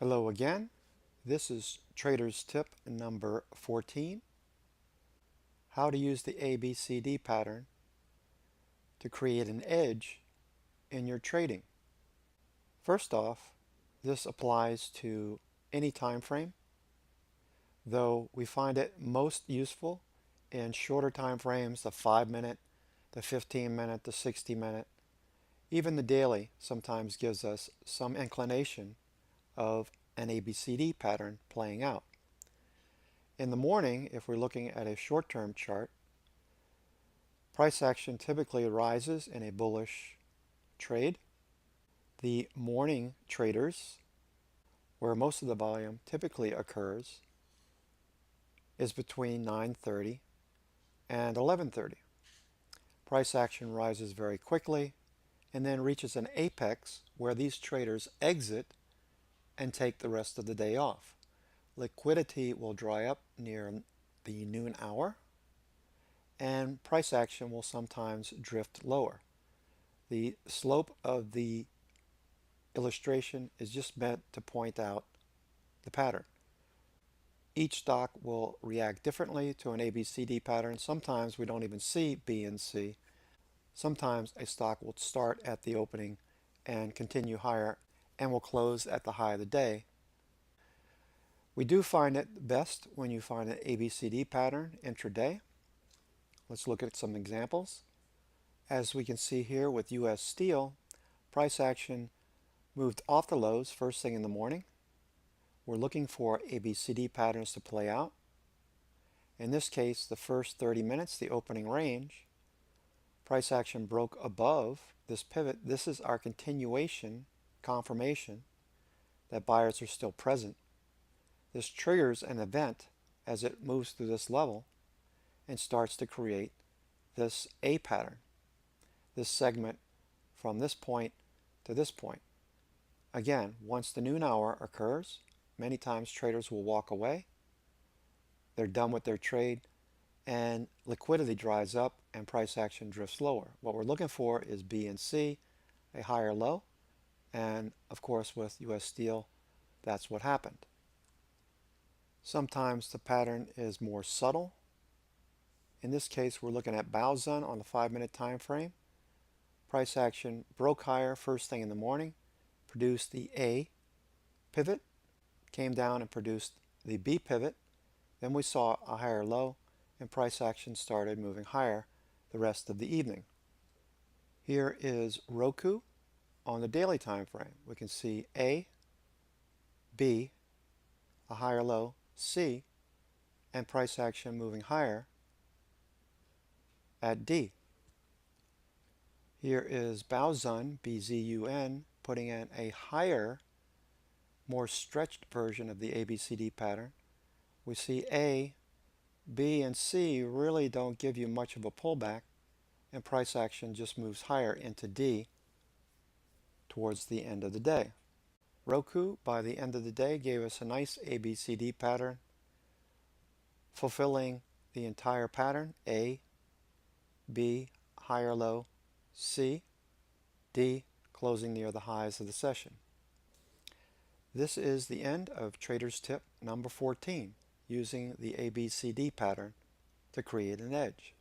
Hello again. This is Trader's Tip number 14. How to use the ABCD pattern to create an edge in your trading. First off, this applies to any time frame, though we find it most useful in shorter time frames, the 5-minute, the 15-minute, the 60-minute. Even the daily sometimes gives us some inclination of an ABCD pattern playing out. In the morning, if we're looking at a short-term chart, price action typically rises in a bullish trade. The morning traders, where most of the volume typically occurs, is between 9:30 and 11:30. Price action rises very quickly and then reaches an apex where these traders exit and take the rest of the day off. Liquidity will dry up near the noon hour, and price action will sometimes drift lower. The slope of the illustration is just meant to point out the pattern. Each stock will react differently to an ABCD pattern. Sometimes we don't even see B and C. Sometimes a stock will start at the opening and continue higher and will close at the high of the day. We do find it best when you find an ABCD pattern intraday. Let's look at some examples. As we can see here with US Steel, price action moved off the lows first thing in the morning. We're looking for ABCD patterns to play out. In this case, the first 30 minutes, the opening range, price action broke above this pivot. This is our continuation confirmation that buyers are still present. This triggers an event as it moves through this level and starts to create this A pattern, this segment from this point to this point. Again, once the noon hour occurs, many times traders will walk away. They're done with their trade and liquidity dries up and price action drifts lower. What we're looking for is B and C, a higher low, and of course with US Steel, that's what happened. Sometimes the pattern is more subtle. In this case, we're looking at Baozun on the 5-minute time frame. Price action broke higher first thing in the morning, produced the A pivot, came down and produced the B pivot. Then we saw a higher low and price action started moving higher the rest of the evening. Here is Roku on the daily time frame. We can see A, B, a higher low, C, and price action moving higher at D. Here is Baozun, BZUN, putting in a higher, more stretched version of the ABCD pattern. We see A, B, and C really don't give you much of a pullback, and price action just moves higher into D towards the end of the day. Roku, by the end of the day, gave us a nice ABCD pattern, fulfilling the entire pattern, A, B, higher low, C, D, closing near the highs of the session. This is the end of Trader's Tip number 14, using the ABCD pattern to create an edge.